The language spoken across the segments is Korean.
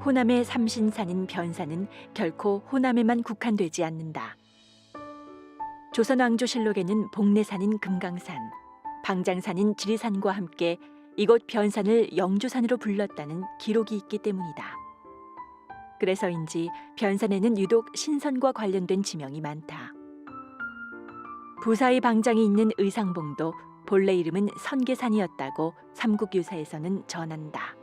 호남의 삼신산인 변산은 결코 호남에만 국한되지 않는다. 조선왕조실록에는 복례산인 금강산, 방장산인 지리산과 함께 이곳 변산을 영조산으로 불렀다는 기록이 있기 때문이다. 그래서인지 변산에는 유독 신선과 관련된 지명이 많다. 부사의 방장이 있는 의상봉도 본래 이름은 선계산이었다고 삼국유사에서는 전한다.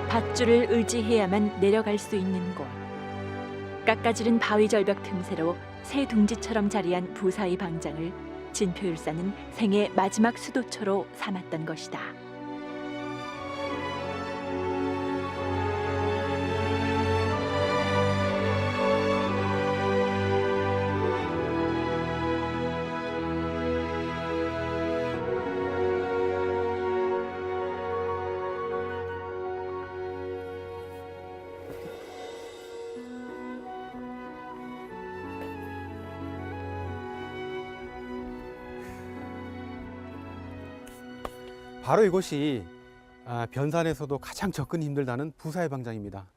밧줄을 의지해야만 내려갈 수 있는 곳. 깎아지른 바위절벽 틈새로 새 둥지처럼 자리한 부사의 방장을 진표율사는 생애 마지막 수도처로 삼았던 것이다. 바로 이곳이 변산에서도 가장 접근이 힘들다는 부사의 방장입니다.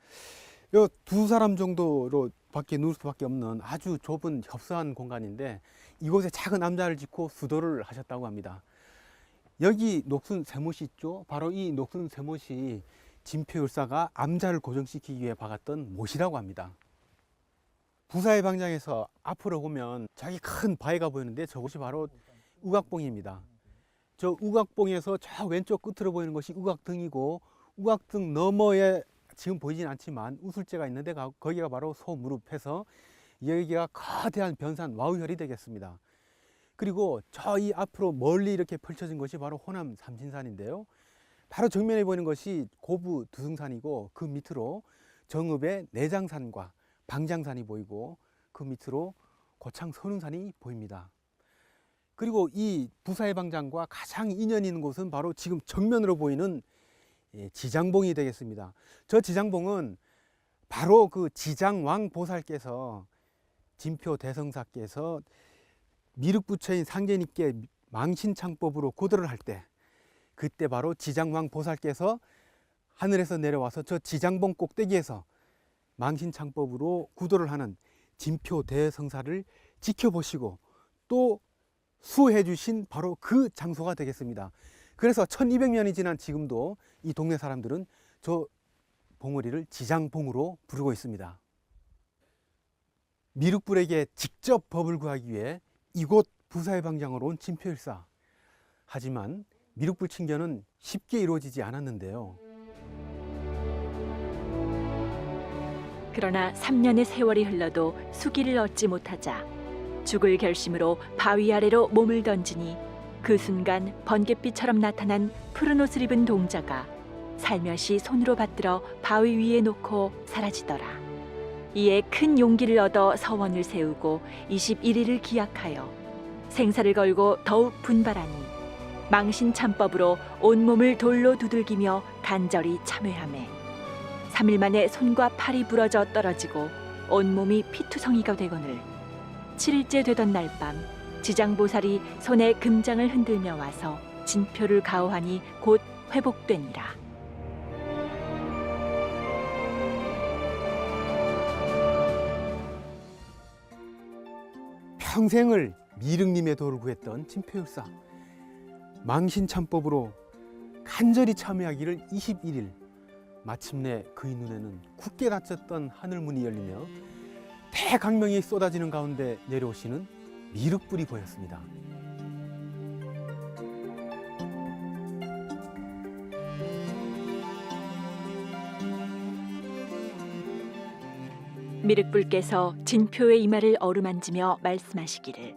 이 두 사람 정도로 밖에 누울 수밖에 없는 아주 좁은 협소한 공간인데 이곳에 작은 암자를 짓고 수도를 하셨다고 합니다. 여기 녹슨 세못이 있죠. 바로 이 녹슨 세못이 진표율사가 암자를 고정시키기 위해 박았던 못이라고 합니다. 부사의 방장에서 앞으로 보면 저기 큰 바위가 보이는데 저것이 바로 우각봉입니다. 저 우각봉에서 저 왼쪽 끝으로 보이는 것이 우각등이고, 우각등 너머에 지금 보이진 않지만 우술제가 있는데 거기가 바로 소무릎해서 여기가 거대한 변산 와우혈이 되겠습니다. 그리고 저 이 앞으로 멀리 이렇게 펼쳐진 것이 바로 호남 삼신산인데요. 바로 정면에 보이는 것이 고부 두승산이고 그 밑으로 정읍의 내장산과 방장산이 보이고 그 밑으로 고창 선운산이 보입니다. 그리고 이 부사의 방장과 가장 인연이 있는 곳은 바로 지금 정면으로 보이는 지장봉이 되겠습니다. 저 지장봉은 바로 그 지장왕 보살께서 진표 대성사께서 미륵부처인 상제님께 망신창법으로 구도를 할 때, 그때 바로 지장왕 보살께서 하늘에서 내려와서 저 지장봉 꼭대기에서 망신창법으로 구도를 하는 진표 대성사를 지켜보시고 또 수해 주신 바로 그 장소가 되겠습니다. 그래서 1200년이 지난 지금도 이 동네 사람들은 저 봉우리를 지장봉으로 부르고 있습니다. 미륵불에게 직접 법을 구하기 위해 이곳 부사의 방장으로 온 진표율사. 하지만 미륵불 칭견은 쉽게 이루어지지 않았는데요. 그러나 3년의 세월이 흘러도 수기를 얻지 못하자 죽을 결심으로 바위 아래로 몸을 던지니 그 순간 번갯빛처럼 나타난 푸른 옷을 입은 동자가 살며시 손으로 받들어 바위 위에 놓고 사라지더라. 이에 큰 용기를 얻어 서원을 세우고 21일을 기약하여 생사를 걸고 더욱 분발하니 망신참법으로 온몸을 돌로 두들기며 간절히 참회하매 3일 만에 손과 팔이 부러져 떨어지고 온몸이 피투성이가 되거늘 7일째 되던 날 밤 지장보살이 손에 금장을 흔들며 와서 진표를 가호하니 곧 회복되니라. 평생을 미륵님의 도를 구했던 진표율사. 망신참법으로 간절히 참회하기를 21일. 마침내 그의 눈에는 굳게 닫혔던 하늘문이 열리며 대강명이 쏟아지는 가운데 내려오시는 미륵불이 보였습니다. 미륵불께서 진표의 이마를 어루만지며 말씀하시기를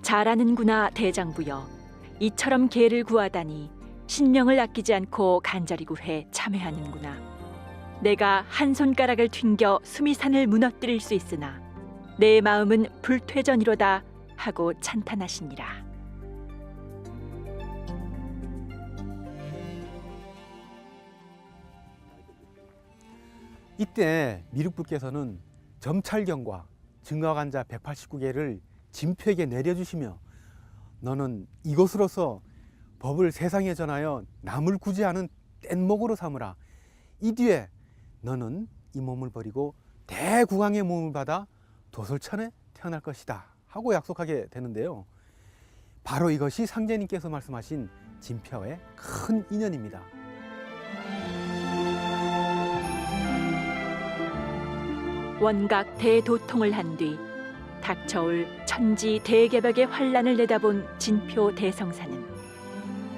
잘하는구나 대장부여. 이처럼 개를 구하다니 신명을 아끼지 않고 간절히 구해 참회하는구나. 내가 한 손가락을 튕겨 수미산을 무너뜨릴 수 있으나 내 마음은 불퇴전이로다 하고 찬탄하시니라. 이때 미륵부께서는 점찰경과 증거간자 189개를 진표에게 내려주시며 너는 이것으로서 법을 세상에 전하여 남을 구제하는 뗏목으로 삼으라. 이 뒤에 너는 이 몸을 버리고 대국왕의 몸을 받아 도솔천에 태어날 것이다 하고 약속하게 되는데요. 바로 이것이 상제님께서 말씀하신 진표의 큰 인연입니다. 원각 대도통을 한 뒤 닥쳐올 천지 대개벽의 환란을 내다본 진표 대성사는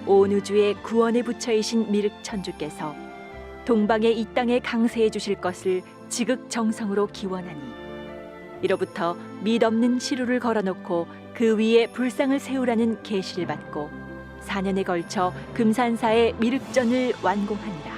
온 우주의 구원의 부처이신 미륵천주께서 동방의 이 땅에 강세해 주실 것을 지극정성으로 기원하니 이로부터 밑없는 시루를 걸어놓고 그 위에 불상을 세우라는 계시를 받고 4년에 걸쳐 금산사의 미륵전을 완공하니라.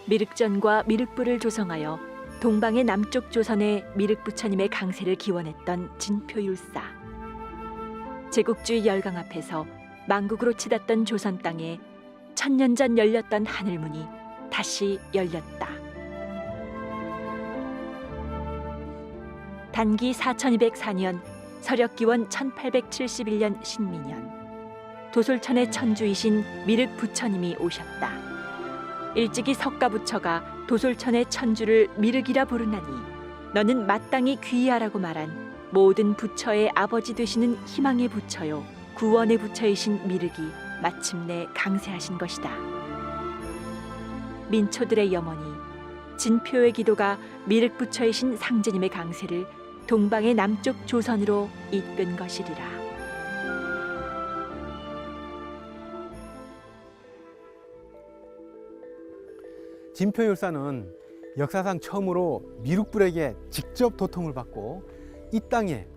미륵전과 미륵부를 조성하여 동방의 남쪽 조선에 미륵부처님의 강세를 기원했던 진표율사. 제국주의 열강 앞에서 망국으로 치닫던 조선 땅에 천년 전 열렸던 하늘문이 다시 열렸다. 단기 4204년 서력기원 1871년 신민년 도솔천의 천주이신 미륵부처님이 오셨다. 일찍이 석가부처가 도솔천의 천주를 미륵이라 부르나니 너는 마땅히 귀하라고 말한 모든 부처의 아버지 되시는 희망의 부처요 구원의 부처이신 미륵이 마침내 강세하신 것이다. 민초들의 염원이 진표의 기도가 미륵부처이신 상제님의 강세를 동방의 남쪽 조선으로 이끈 것이리라. 진표율사는 역사상 처음으로 미륵불에게 직접 도통을 받고 이 땅에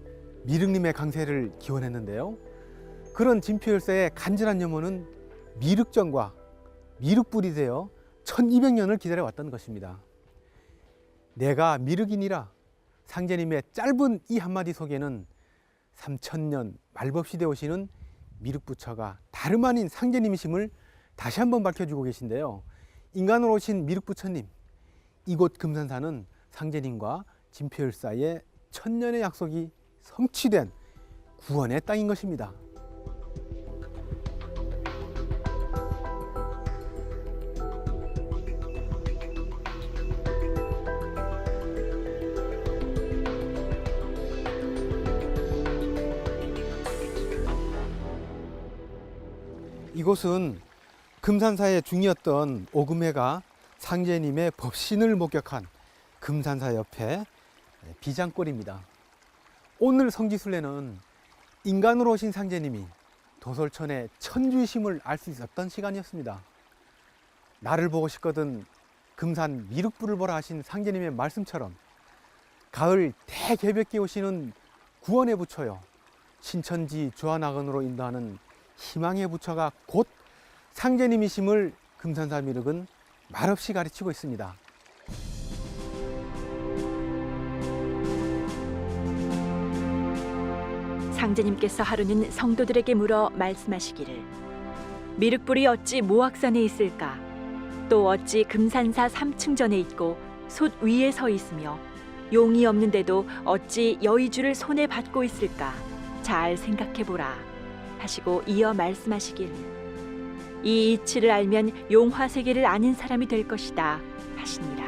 미륵님의 강세를 기원했는데요. 그런 진표율사의 간절한 염원은 미륵전과 미륵불이 되어 1200년을 기다려왔던 것입니다. 내가 미륵이니라 상제님의 짧은 이 한마디 속에는 3000년 말법시대에 오시는 미륵부처가 다름 아닌 상제님이심을 다시 한번 밝혀주고 계신데요. 인간으로 오신 미륵부처님, 이곳 금산사는 상제님과 진표율사의 천년의 약속이 성취된 구원의 땅인 것입니다. 이곳은 금산사의 중이었던 오금회가 상제님의 법신을 목격한 금산사 옆에 비장골입니다. 오늘 성지순례는 인간으로 오신 상제님이 도솔천의 천주이심을 알 수 있었던 시간이었습니다. 나를 보고 싶거든 금산 미륵불을 보라 하신 상제님의 말씀처럼 가을 대개벽기에 오시는 구원의 부처요 신천지 주안학원으로 인도하는 희망의 부처가 곧 상제님이심을 금산사 미륵은 말없이 가르치고 있습니다. 상제님께서 하루는 성도들에게 물어 말씀하시기를 미륵불이 어찌 모악산에 있을까? 또 어찌 금산사 3층전에 있고 솥 위에 서 있으며 용이 없는데도 어찌 여의주를 손에 받고 있을까? 잘 생각해보라 하시고 이어 말씀하시길 이 이치를 알면 용화세계를 아는 사람이 될 것이다 하시니라.